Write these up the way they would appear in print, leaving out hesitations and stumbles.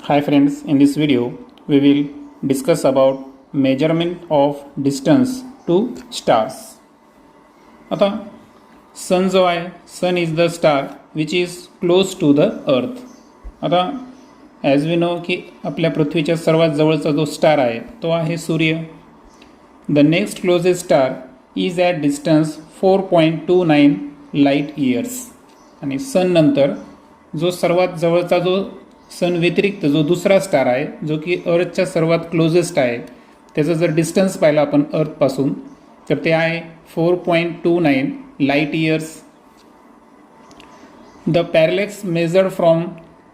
Hi friends, in this video we will discuss about measurement of distance to stars. आता sun जो आहे, sun is the star which is close to the earth. आता as we know की आपल्या पृथ्वीच्या सर्वात जवळचा जो स्टार आहे तो आहे सूर्य. The next closest star is at distance 4.29 light years. आणि सन नंतर जो सर्वात जवळचा जो सन व्यतिरिक्त जो दुसरा स्टार आहे जो की अर्थच्या सर्वात क्लोजेस्ट आहे, त्याचा जर डिस्टन्स पाहिला आपण अर्थपासून तर ते आहे 4.29 light years. The parallax measured from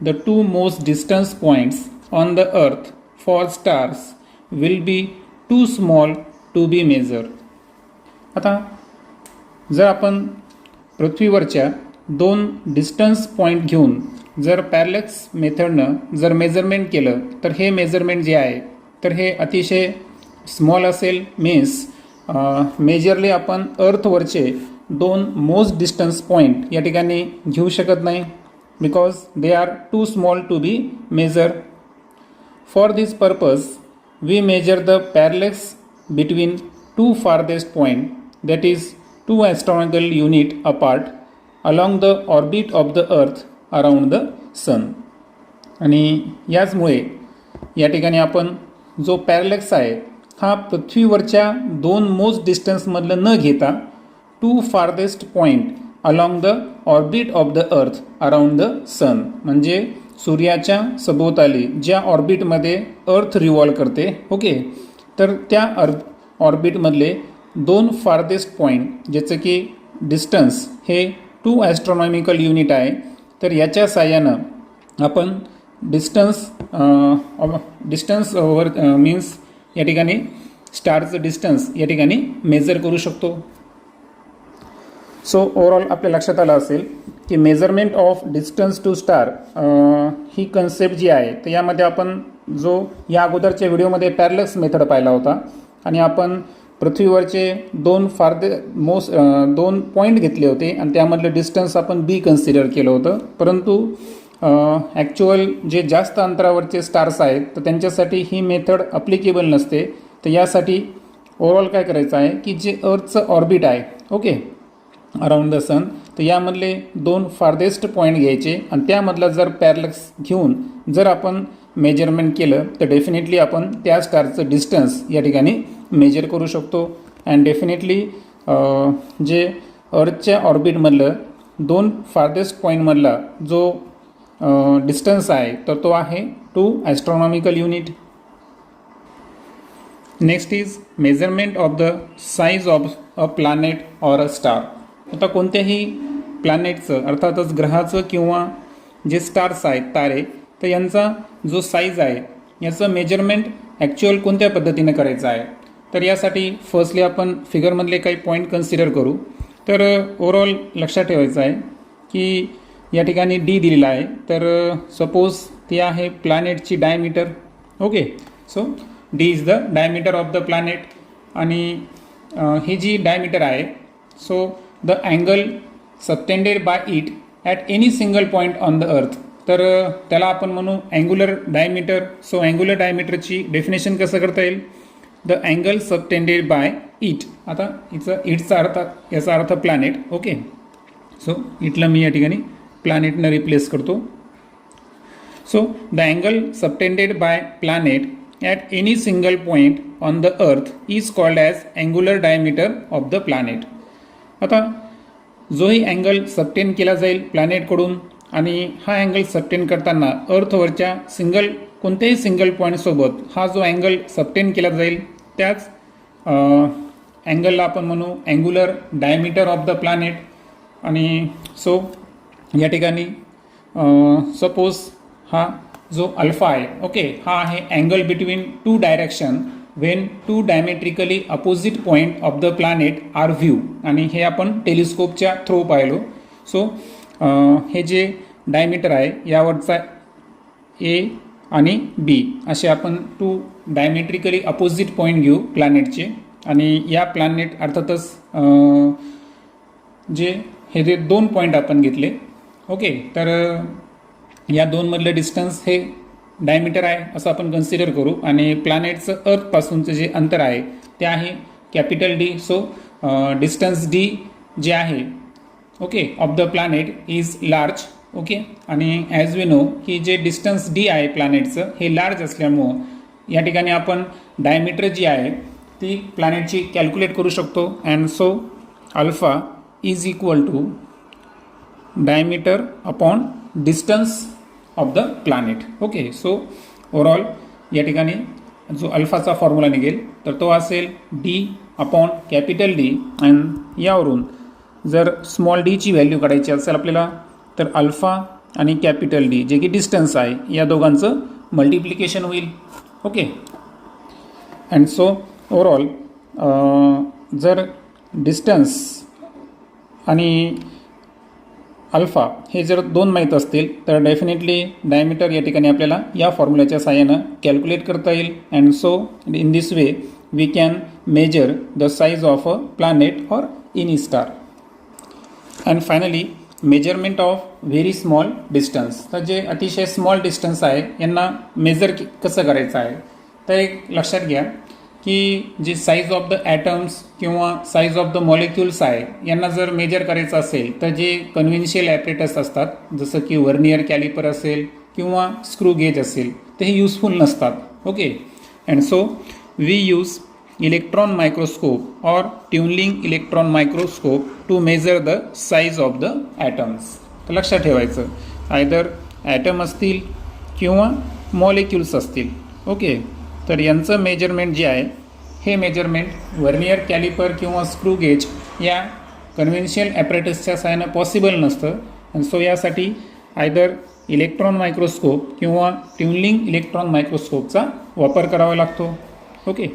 the two most distance points on the earth for stars will be too small to be measure. आता जर आपण पृथ्वीवरच्या दोन डिस्टन्स पॉईंट घेऊन जर पॅरलेक्स मेथडनं जर मेजरमेंट केलं तर हे मेजरमेंट जे आहे तर हे अतिशय स्मॉल असेल. मीन्स मेजरली आपण अर्थवरचे दोन मोस्ट डिस्टन्स पॉईंट या ठिकाणी घेऊ शकत नाही, because they are too small to be measure. For this purpose we measure the parallax between two farthest point that is 2 astronomical unit apart along the orbit of the earth around the sun. आणि याचमुळे या ठिकाणी आपण जो पॅरलेक्स आहे हा पृथ्वीवरच्या दोन most डिस्टन्समधलं न घेता 2 farthest point along the orbit of the earth around the sun, म्हणजे सूर्याच्या सभोवताली ज्या ऑर्बिटमध्ये अर्थ रिव्हॉल्व करते, ओके, तर त्या ऑर्बिटमधले दोन फार्देस्ट पॉईंट ज्याचं की डिस्टन्स हे 2 ॲस्ट्रॉनॉमिकल युनिट आहे. तर याच्या साहाय्यानं आपण डिस्टन्सवर मीन्स या ठिकाणी स्टारचं डिस्टन्स या ठिकाणी मेजर करू शकतो. सो ओव्हरऑल आपल्या लक्षात आलं असेल की measurement of distance to star ही कन्सेप्ट जी आहे तर यामध्ये आपण जो या अगोदरच्या व्हिडिओमध्ये पॅरलेक्स मेथड पाहिला होता आणि आपण पृथ्वीवरचे दोन दोन पॉईंट घेतले होते आणि त्यामधलं डिस्टन्स आपण बी कन्सिडर केलं होतं. परंतु ॲक्च्युअल जे जास्त अंतरावरचे स्टार्स आहेत तर त्यांच्यासाठी ही मेथड अप्लिकेबल नसते. तर यासाठी ओव्हरऑल काय करायचं आहे की जे अर्थचं ऑर्बिट आहे, ओके, अराउंड द सन, तर यामधले दोन फार्देस्ट पॉईंट घ्यायचे आणि त्यामधला जर पॅरलेक्स घेऊन जर आपण मेजरमेंट केलं तर डेफिनेटली आपण त्या स्टारचं डिस्टन्स या ठिकाणी मेजर करू शकतो. अँड डेफिनेटली जे अर्थच्या ऑर्बिटमधलं दोन फार्देस्ट पॉईंटमधला जो डिस्टन्स आहे तर तो आहे 2 astronomical unit. Next is measurement of the size of a planet or a star. आता कोणत्याही प्लॅनेटचं अर्थातच ग्रहाचं किंवा जे स्टार्स आहेत तारे तर यांचा जो साईज आहे याचं मेजरमेंट ॲक्च्युअल कोणत्या पद्धतीने करायचं आहे. तर यासाठी फर्स्टली आपण फिगरमधले काही पॉईंट कन्सिडर करू. तर ओव्हरऑल लक्षात ठेवायचं आहे की या ठिकाणी डी दिलेला आहे. तर सपोज ती आहे प्लॅनेटची diameter, okay. So D is the diameter of the planet आणि ही जी डायमीटर आहे so the angle subtended by it at any single point on the earth. तर त्याला आपण म्हणू अँग्युलर डायमीटर. सो अँग्युलर डायमीटरची डेफिनेशन कसं करता येईल, the angle subtended by it. आता इटचा अर्थ याचा अर्थ प्लॅनेट, ओके. सो इटला मी या ठिकाणी प्लॅनेटनं रिप्लेस करतो. So the angle subtended bye planet at any single point on the earth is called as angular diameter of the planet. आता जोही अँगल सबटेंड केला जाईल प्लॅनेटकडून आणि हा अँगल सबटेंड करताना अर्थवरच्या कोणत्याही सिंगल पॉईंटसोबत हा जो अँगल सबटेंड केला जाईल त्याच अँगलला आपण म्हणू angular diameter of the planet. आणि सो या ठिकाणी सपोज हा जो अल्फा आहे, ओके, हा आहे angle between 2 direction when 2 diametrically opposite point of the planet are view. आणि हे आपण टेलिस्कोपच्या थ्रू पाहिलो. सो हे जे डायमीटर आहे यावरचा ए आणि बी असे आपण 2 डायमेट्रिकली अपोजिट पॉईंट घेऊ प्लॅनेटचे. आणि या प्लॅनेट अर्थातच जे हे जे 2 पॉईंट आपण घेतले. ओके, तर या दोनमधलं डिस्टन्स हे डायमीटर आहे असं आपण कन्सिडर करू आणि प्लॅनेटचं अर्थपासूनचं जे अंतर आहे ते आहे capital D. So distance D जे आहे okay of the planet is large. Okay, आणि ॲज वी नो की जे डिस्टन्स डी आहे प्लॅनेटचं हे लार्ज असल्यामुळं या ठिकाणी आपण डायमीटर जी आहे ती प्लॅनेटची कॅल्क्युलेट करू शकतो. And so alpha is equal to diameter upon distance of the planet. Okay, so overall या ठिकाणी जो अल्फाचा फॉर्म्युला निघेल तर तो असेल D upon capital D. And यावरून जर स्मॉल डीची व्हॅल्यू काढायची असेल आपल्याला तर अल्फा आणि कॅपिटल डी जे की डिस्टन्स आहे या दोघांचं मल्टिप्लिकेशन होईल. ओके, अँड सो ओव्हरऑल जर डिस्टन्स आणि अल्फा हे जर 2 माहीत असतील तर डेफिनेटली डायमीटर या ठिकाणी आपल्याला या फॉर्म्युल्याच्या साहाय्यानं कॅल्क्युलेट करता येईल. And so in this way we can measure the size of a planet or any star. And finally measurement of very small distance. तर जे अतिशय स्मॉल डिस्टन्स आहे यांना मेजर कसं करायचं आहे तर एक लक्षात घ्या की जे साईज ऑफ द ॲटम्स किंवा साईज ऑफ द मॉलिक्युल्स आहे यांना जर मेजर करायचं असेल तर जे कन्व्हेन्शियल ॲपरेटस असतात जसं की व्हर्नियर कॅलिपर असेल किंवा स्क्रू गेज असेल तर हे युजफुल नसतात. Okay, and so we use electron microscope or tunneling electron microscope to measure the size of the atoms. तर लक्षात ठेवायचं आयदर ॲटम असतील किंवा मॉलिक्युल्स असतील. ओके, तर यांचं मेजरमेंट जे आहे हे मेजरमेंट व्हर्नियर कॅलिपर किंवा स्क्रू गेज या कन्व्हेन्शियल ॲपरेटसच्या साहाय्यानं पॉसिबल नसतं. आणि सो यासाठी आयदर इलेक्ट्रॉन मायक्रोस्कोप किंवा ट्यूनलिंग इलेक्ट्रॉन मायक्रोस्कोपचा वापर करावा लागतो. ओके.